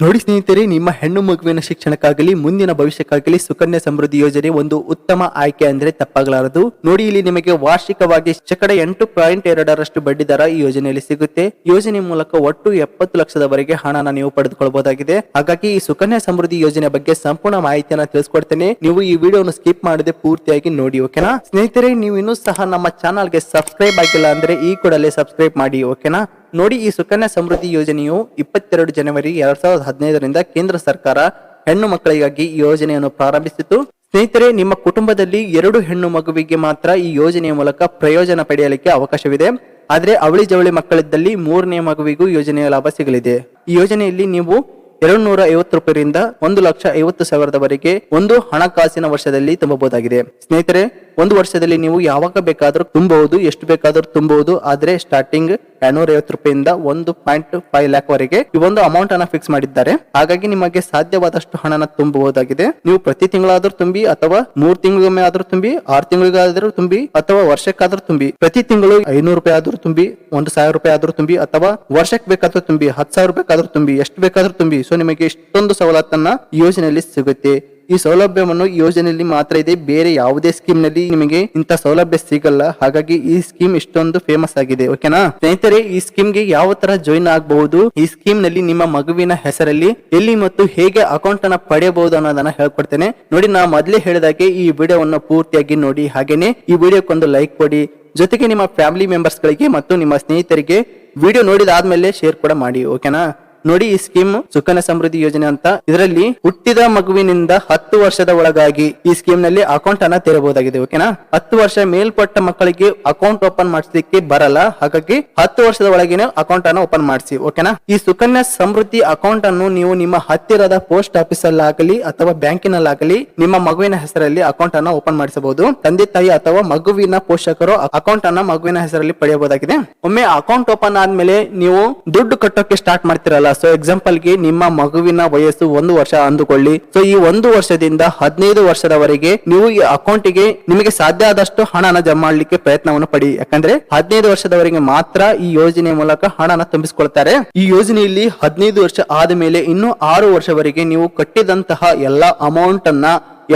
ನೋಡಿ ಸ್ನೇಹಿತರೆ, ನಿಮ್ಮ ಹೆಣ್ಣು ಮಗುವಿನ ಶಿಕ್ಷಣಕ್ಕಾಗಲಿ ಮುಂದಿನ ಭವಿಷ್ಯಕ್ಕಾಗಲಿ ಸುಕನ್ಯಾ ಸಮೃದ್ಧಿ ಯೋಜನೆ ಒಂದು ಉತ್ತಮ ಆಯ್ಕೆ ಅಂದ್ರೆ ತಪ್ಪಾಗಲಾರದು. ನೋಡಿ, ಇಲ್ಲಿ ನಿಮಗೆ ವಾರ್ಷಿಕವಾಗಿ 8.2% ಬಡ್ಡಿ ದರ ಈ ಯೋಜನೆಯಲ್ಲಿ ಸಿಗುತ್ತೆ. ಯೋಜನೆ ಮೂಲಕ ಒಟ್ಟು 70 ಲಕ್ಷದವರೆಗೆ ಹಣನ ನೀವು ಪಡೆದುಕೊಳ್ಳಬಹುದಾಗಿದೆ. ಹಾಗಾಗಿ ಈ ಸುಕನ್ಯಾ ಸಮೃದ್ಧಿ ಯೋಜನೆ ಬಗ್ಗೆ ಸಂಪೂರ್ಣ ಮಾಹಿತಿಯನ್ನು ತಿಳಿಸ್ಕೊಡ್ತೇನೆ. ನೀವು ಈ ವಿಡಿಯೋವನ್ನು ಸ್ಕಿಪ್ ಮಾಡದೆ ಪೂರ್ತಿಯಾಗಿ ನೋಡಿ, ಓಕೆನಾ ಸ್ನೇಹಿತರೆ. ನೀವು ಇನ್ನೂ ಸಹ ನಮ್ಮ ಚಾನಲ್ಗೆ ಸಬ್ಸ್ಕ್ರೈಬ್ ಆಗಿಲ್ಲ ಅಂದ್ರೆ ಈ ಕೂಡಲೇ ಸಬ್ಸ್ಕ್ರೈಬ್ ಮಾಡಿ, ಓಕೆನಾ. ನೋಡಿ, ಈ ಸುಕನ್ಯಾ ಸಮೃದ್ಧಿ ಯೋಜನೆಯು 22 ಜನವರಿ 2015ರಿಂದ ಕೇಂದ್ರ ಸರ್ಕಾರ ಹೆಣ್ಣು ಮಕ್ಕಳಿಗಾಗಿ ಈ ಯೋಜನೆಯನ್ನು ಪ್ರಾರಂಭಿಸಿತು. ಸ್ನೇಹಿತರೆ, ನಿಮ್ಮ ಕುಟುಂಬದಲ್ಲಿ 2 ಹೆಣ್ಣು ಮಗುವಿಗೆ ಮಾತ್ರ ಈ ಯೋಜನೆಯ ಮೂಲಕ ಪ್ರಯೋಜನ ಪಡೆಯಲಿಕ್ಕೆ ಅವಕಾಶವಿದೆ. ಆದ್ರೆ ಅವಳಿ ಜವಳಿ ಮಕ್ಕಳಿದ್ದಲ್ಲಿ 3ನೇ ಮಗುವಿಗೂ ಯೋಜನೆಯ ಲಾಭ ಸಿಗಲಿದೆ. ಈ ಯೋಜನೆಯಲ್ಲಿ ನೀವು 250 ರೂಪಾಯಿಯಿಂದ 1,50,000 ಒಂದು ಹಣಕಾಸಿನ ವರ್ಷದಲ್ಲಿ ತುಂಬಬಹುದಾಗಿದೆ. ಸ್ನೇಹಿತರೆ, ಒಂದು ವರ್ಷದಲ್ಲಿ ನೀವು ಯಾವಾಗ ಬೇಕಾದ್ರೂ ತುಂಬಬಹುದು, ಎಷ್ಟು ಬೇಕಾದ್ರೂ ತುಂಬಬಹುದು. ಆದ್ರೆ ಸ್ಟಾರ್ಟಿಂಗ್ 250 ರೂಪಾಯಿಂದ 1.5 ಲ್ಯಾಕ್ ವರೆಗೆ ಈ ಒಂದು ಅಮೌಂಟ್ ಅನ್ನ ಫಿಕ್ಸ್ ಮಾಡಿದ್ದಾರೆ. ಹಾಗಾಗಿ ನಿಮಗೆ ಸಾಧ್ಯವಾದಷ್ಟು ಹಣನ ತುಂಬಬಹುದಾಗಿದೆ. ನೀವು ಪ್ರತಿ ತಿಂಗಳಾದ್ರೂ ತುಂಬಿ, ಅಥವಾ 3 ತಿಂಗಳಿಗೊಮ್ಮೆ ಆದ್ರೂ ತುಂಬಿ, 6 ತಿಂಗಳಿಗಾದ್ರೂ ತುಂಬಿ, ಅಥವಾ ವರ್ಷಕ್ಕಾದ್ರೂ ತುಂಬಿ. ಪ್ರತಿ ತಿಂಗಳು 500 ರೂಪಾಯಿ ಆದ್ರೂ ತುಂಬಿ, 1,000 ರೂಪಾಯಿ ಆದ್ರೂ ತುಂಬಿ, ಅಥವಾ ವರ್ಷಕ್ಕೆ ಬೇಕಾದ್ರೂ ತುಂಬಿ, 10,000 ಬೇಕಾದ್ರೂ ತುಂಬಿ, ಎಷ್ಟು ಬೇಕಾದ್ರೂ ತುಂಬಿ. ಸೊ ನಿಮಗೆ ಇಷ್ಟೊಂದು ಸವಲತ್ತನ್ನ ಯೋಜನೆಯಲ್ಲಿ ಸಿಗುತ್ತೆ. ಈ ಸೌಲಭ್ಯವನ್ನು ಯೋಜನೆಯಲ್ಲಿ ಮಾತ್ರ ಇದೆ, ಬೇರೆ ಯಾವುದೇ ಸ್ಕೀಮ್ ನಲ್ಲಿ ನಿಮಗೆ ಇಂತ ಸೌಲಭ್ಯ ಸಿಗಲ್ಲ. ಹಾಗಾಗಿ ಈ ಸ್ಕೀಮ್ ಇಷ್ಟೊಂದು ಫೇಮಸ್ ಆಗಿದೆ, ಓಕೆನಾ ಸ್ನೇಹಿತರೆ. ಈ ಸ್ಕೀಮ್ ಗೆ ಯಾವ ತರ ಜಾಯಿನ್ ಆಗಬಹುದು, ಈ ಸ್ಕೀಮ್ ನಲ್ಲಿ ನಿಮ್ಮ ಮಗುವಿನ ಹೆಸರಲ್ಲಿ ಎಲ್ಲಿ ಮತ್ತು ಹೇಗೆ ಅಕೌಂಟ್ ಅನ್ನ ಪಡೆಯಬಹುದು ಅನ್ನೋದನ್ನ ಹೇಳ್ಕೊಡ್ತೇನೆ. ನೋಡಿ, ನಾ ಮೊದಲೇ ಹೇಳಿದಾಗೆ ಈ ವಿಡಿಯೋವನ್ನು ಪೂರ್ತಿಯಾಗಿ ನೋಡಿ. ಹಾಗೇನೆ ಈ ವಿಡಿಯೋಕ್ಕೊಂದು ಲೈಕ್ ಕೊಡಿ. ಜೊತೆಗೆ ನಿಮ್ಮ ಫ್ಯಾಮಿಲಿ ಮೆಂಬರ್ಸ್ ಗಳಿಗೆ ಮತ್ತು ನಿಮ್ಮ ಸ್ನೇಹಿತರಿಗೆ ವಿಡಿಯೋ ನೋಡಿದಾದ್ಮೇಲೆ ಶೇರ್ ಕೂಡ ಮಾಡಿ, ಓಕೆನಾ. ನೋಡಿ, ಈ ಸ್ಕೀಮ್ ಸುಕನ್ಯಾ ಸಮೃದ್ಧಿ ಯೋಜನೆ ಅಂತ. ಇದರಲ್ಲಿ ಹುಟ್ಟಿದ ಮಗುವಿನಿಂದ 10 ವರ್ಷದ ಒಳಗಾಗಿ ಈ ಸ್ಕೀಮ್ ನಲ್ಲಿ ಅಕೌಂಟ್ ಅನ್ನ ತೆರಬಹುದಾಗಿದೆ, ಓಕೆನಾ. 10 ವರ್ಷ ಮೇಲ್ಪಟ್ಟ ಮಕ್ಕಳಿಗೆ ಅಕೌಂಟ್ ಓಪನ್ ಮಾಡಿಸಲಿಕ್ಕೆ ಬರಲ್ಲ. ಹಾಗಾಗಿ 10 ವರ್ಷದ ಒಳಗಿನ ಅಕೌಂಟ್ ಅನ್ನ ಓಪನ್ ಮಾಡಿಸಿ, ಓಕೆನಾ. ಈ ಸುಕನ್ಯಾ ಸಮೃದ್ಧಿ ಅಕೌಂಟ್ ಅನ್ನು ನೀವು ನಿಮ್ಮ ಹತ್ತಿರದ ಪೋಸ್ಟ್ ಆಫೀಸ್ ಅಲ್ಲಾಗಲಿ ಅಥವಾ ಬ್ಯಾಂಕಿನಲ್ಲಾಗಲಿ ನಿಮ್ಮ ಮಗುವಿನ ಹೆಸರಲ್ಲಿ ಅಕೌಂಟ್ ಅನ್ನ ಓಪನ್ ಮಾಡಿಸಬಹುದು. ತಂದೆ ತಾಯಿ ಅಥವಾ ಮಗುವಿನ ಪೋಷಕರು ಅಕೌಂಟ್ ಅನ್ನ ಮಗುವಿನ ಹೆಸರಲ್ಲಿ ಪಡೆಯಬಹುದಾಗಿದೆ. ಒಮ್ಮೆ ಅಕೌಂಟ್ ಓಪನ್ ಆದ್ಮೇಲೆ ನೀವು ದುಡ್ಡು ಕಟ್ಟೋಕೆ ಸ್ಟಾರ್ಟ್ ಮಾಡ್ತಿರಲ್ಲ. ಸೊ ಎಕ್ಸಾಂಪಲ್ ಗೆ ನಿಮ್ಮ ಮಗುವಿನ ವಯಸ್ಸು 1 ವರ್ಷ ಅಂದುಕೊಳ್ಳಿ. ಸೊ ಈ 1 ವರ್ಷದಿಂದ 15 ವರ್ಷದವರೆಗೆ ನೀವು ಈ ಅಕೌಂಟ್ ಗೆ ನಿಮಗೆ ಸಾಧ್ಯ ಆದಷ್ಟು ಹಣನ ಜಮಾ ಮಾಡಲಿಕ್ಕೆ ಪ್ರಯತ್ನವನ್ನು ಪಡಿ. ಯಾಕಂದ್ರೆ 15 ವರ್ಷದವರೆಗೆ ಮಾತ್ರ ಈ ಯೋಜನೆ ಮೂಲಕ ಹಣನ ತುಂಬಿಸಿಕೊಳ್ತಾರೆ. ಈ ಯೋಜನೆಯಲ್ಲಿ 15 ವರ್ಷ ಆದ ಮೇಲೆ ಇನ್ನು 6 ವರ್ಷವರೆಗೆ ನೀವು ಕಟ್ಟಿದಂತಹ ಎಲ್ಲಾ ಅಮೌಂಟ್ ಅನ್ನ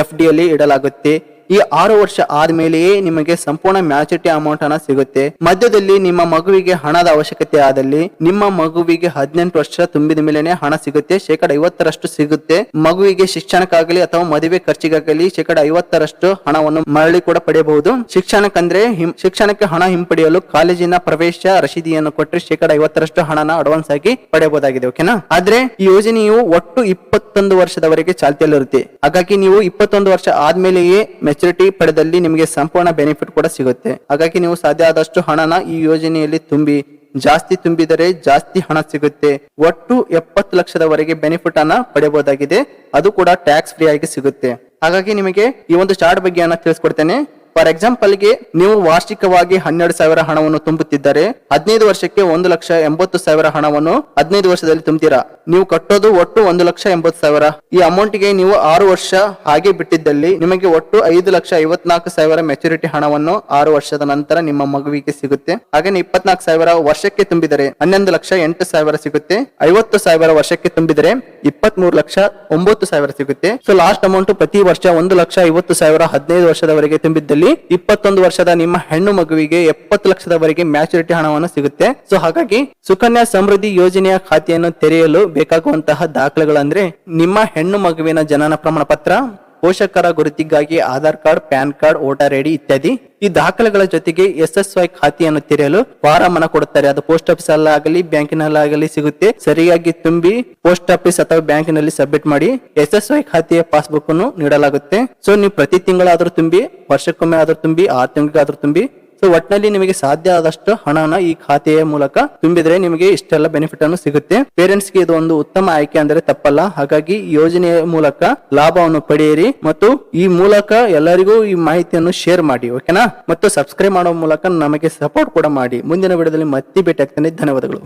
FD ಅಲ್ಲಿ ಇಡಲಾಗುತ್ತೆ. ಈ 6 ವರ್ಷ ಆದ್ಮೇಲೆಯೇ ನಿಮಗೆ ಸಂಪೂರ್ಣ ಮ್ಯಾಚುರಿಟಿ ಅಮೌಂಟ್ ಹಣ ಸಿಗುತ್ತೆ. ಮಧ್ಯದಲ್ಲಿ ನಿಮ್ಮ ಮಗುವಿಗೆ ಹಣದ ಅವಶ್ಯಕತೆ ಆದಲ್ಲಿ ನಿಮ್ಮ ಮಗುವಿಗೆ 18 ವರ್ಷ ತುಂಬಿದ ಮೇಲೆನೆ ಹಣ ಸಿಗುತ್ತೆ. 50% ಸಿಗುತ್ತೆ. ಮಗುವಿಗೆ ಶಿಕ್ಷಣಕ್ಕಾಗಲಿ ಅಥವಾ ಮದುವೆ ಖರ್ಚಿಗಾಗಲಿ 50% ಹಣವನ್ನು ಮರಳಿ ಕೂಡ ಪಡೆಯಬಹುದು. ಶಿಕ್ಷಣಕ್ಕೆ ಹಣ ಹಿಂಪಡೆಯಲು ಕಾಲೇಜಿನ ಪ್ರವೇಶ ರಸೀದಿಯನ್ನು ಕೊಟ್ಟರೆ 50% ಹಣನ ಅಡ್ವಾನ್ಸ್ ಆಗಿ ಪಡೆಯಬಹುದಾಗಿದೆ, ಓಕೆನಾ. ಆದ್ರೆ ಈ ಯೋಜನೆಯು ಒಟ್ಟು 21 ವರ್ಷದವರೆಗೆ ಚಾಲ್ತಿಯಲ್ಲಿರುತ್ತೆ. ಹಾಗಾಗಿ ನೀವು 21 ವರ್ಷ ಆದ್ಮೇಲೆಯೇ ಮೆಚುರಿಟಿ ಪಡೆದಲ್ಲಿ ನಿಮಗೆ ಸಂಪೂರ್ಣ ಬೆನಿಫಿಟ್ ಕೂಡ ಸಿಗುತ್ತೆ. ಹಾಗಾಗಿ ನೀವು ಸಾಧ್ಯ ಆದಷ್ಟು ಹಣನ ಈ ಯೋಜನೆಯಲ್ಲಿ ತುಂಬಿ. ಜಾಸ್ತಿ ತುಂಬಿದರೆ ಜಾಸ್ತಿ ಹಣ ಸಿಗುತ್ತೆ. ಒಟ್ಟು 70 ಲಕ್ಷದವರೆಗೆ ಬೆನಿಫಿಟ್ ಅನ್ನ ಪಡೆಯಬಹುದಾಗಿದೆ. ಅದು ಕೂಡ ಟ್ಯಾಕ್ಸ್ ಫ್ರೀ ಆಗಿ ಸಿಗುತ್ತೆ. ಹಾಗಾಗಿ ನಿಮಗೆ ಈ ಒಂದು ಚಾರ್ಟ್ ಬಗ್ಗೆ ತಿಳಿಸ್ಕೊಡ್ತೇನೆ. ಫಾರ್ ಎಕ್ಸಾಂಪಲ್ ಗೆ ನೀವು ವಾರ್ಷಿಕವಾಗಿ 12,000 ಹಣವನ್ನು ತುಂಬುತ್ತಿದ್ದರೆ 15 ವರ್ಷಕ್ಕೆ 1,80,000 ಹಣವನ್ನು 15 ವರ್ಷದಲ್ಲಿ ತುಂಬುತ್ತೀರಾ. ನೀವು ಕಟ್ಟೋದು ಒಟ್ಟು 1,80,000. ಈ ಅಮೌಂಟ್ ಗೆ ನೀವು 6 ವರ್ಷ ಹಾಗೆ ಬಿಟ್ಟಿದ್ದಲ್ಲಿ ನಿಮಗೆ ಒಟ್ಟು 5,54,000 ಮೆಚುರಿಟಿ ಹಣವನ್ನು 6 ವರ್ಷದ ನಂತರ ನಿಮ್ಮ ಮಗುವಿಗೆ ಸಿಗುತ್ತೆ. ಹಾಗೆ 24,000 ವರ್ಷಕ್ಕೆ ತುಂಬಿದರೆ 11,08,000 ಸಿಗುತ್ತೆ. 50,000 ವರ್ಷಕ್ಕೆ ತುಂಬಿದರೆ 23,09,000 ಸಿಗುತ್ತೆ. ಸೊ ಲಾಸ್ಟ್ ಅಮೌಂಟ್ ಪ್ರತಿ ವರ್ಷ 1,50,000 15 ವರ್ಷದವರೆಗೆ ತುಂಬಿದ್ದಲ್ಲಿ 21 ವರ್ಷದ ನಿಮ್ಮ ಹೆಣ್ಣು ಮಗುವಿಗೆ 70 ಲಕ್ಷದವರೆಗೆ ಮ್ಯಾಚುರಿಟಿ ಹಣವನ್ನು ಸಿಗುತ್ತೆ. ಸೊ ಹಾಗಾಗಿ ಸುಕನ್ಯಾ ಸಮೃದ್ಧಿ ಯೋಜನೆಯ ಖಾತೆಯನ್ನು ತೆರೆಯಲು ಬೇಕಾಗುವಂತಹ ದಾಖಲೆಗಳಂದ್ರೆ ನಿಮ್ಮ ಹೆಣ್ಣು ಮಗುವಿನ ಜನನ ಪ್ರಮಾಣ ಪತ್ರ, ಪೋಷಕರ ಗುರುತಿಗಾಗಿ Aadhaar card, PAN card, voter ID ಇತ್ಯಾದಿ. ಈ ದಾಖಲೆಗಳ ಜೊತೆಗೆ SSY ಖಾತೆಯನ್ನು ತೆರೆಯಲು ಫಾರಂ ಅನ್ನು ಕೊಡುತ್ತಾರೆ. ಅದು ಪೋಸ್ಟ್ ಆಫೀಸ್ ಅಲ್ಲಾಗಲಿ ಬ್ಯಾಂಕಿನಲ್ಲಾಗಲಿ ಸಿಗುತ್ತೆ. ಸರಿಯಾಗಿ ತುಂಬಿ ಪೋಸ್ಟ್ ಆಫೀಸ್ ಅಥವಾ ಬ್ಯಾಂಕಿನಲ್ಲಿ ಸಬ್ಮಿಟ್ ಮಾಡಿ SSY ಖಾತೆಯ ಪಾಸ್ಬುಕ್ ಅನ್ನು ನೀಡಲಾಗುತ್ತೆ. ಸೊ ನೀವು ಪ್ರತಿ ತಿಂಗಳಾದ್ರೂ ತುಂಬಿ, ವರ್ಷಕ್ಕೊಮ್ಮೆ ಆದ್ರೂ ತುಂಬಿ, 6 ತಿಂಗಳಿಗಾದ್ರೂ ತುಂಬಿ. ಸೊ ಒಟ್ಟಿನಲ್ಲಿ ನಿಮಗೆ ಸಾಧ್ಯ ಆದಷ್ಟು ಹಣನ ಈ ಖಾತೆಯ ಮೂಲಕ ತುಂಬಿದ್ರೆ ನಿಮಗೆ ಇಷ್ಟೆಲ್ಲ ಬೆನಿಫಿಟ್ ಅನ್ನು ಸಿಗುತ್ತೆ. ಪೇರೆಂಟ್ಸ್ ಗೆ ಇದು ಒಂದು ಉತ್ತಮ ಆಯ್ಕೆ ಅಂದ್ರೆ ತಪ್ಪಲ್ಲ. ಹಾಗಾಗಿ ಯೋಜನೆಯ ಮೂಲಕ ಲಾಭವನ್ನು ಪಡೆಯಿರಿ ಮತ್ತು ಈ ಮೂಲಕ ಎಲ್ಲರಿಗೂ ಈ ಮಾಹಿತಿಯನ್ನು ಶೇರ್ ಮಾಡಿ, ಓಕೆನಾ. ಮತ್ತು ಸಬ್ಸ್ಕ್ರೈಬ್ ಮಾಡುವ ಮೂಲಕ ನಮಗೆ ಸಪೋರ್ಟ್ ಕೂಡ ಮಾಡಿ. ಮುಂದಿನ ವಿಡಿಯೋದಲ್ಲಿ ಮತ್ತೆ ಭೇಟಿ ಆಗ್ತೇನೆ. ಧನ್ಯವಾದಗಳು.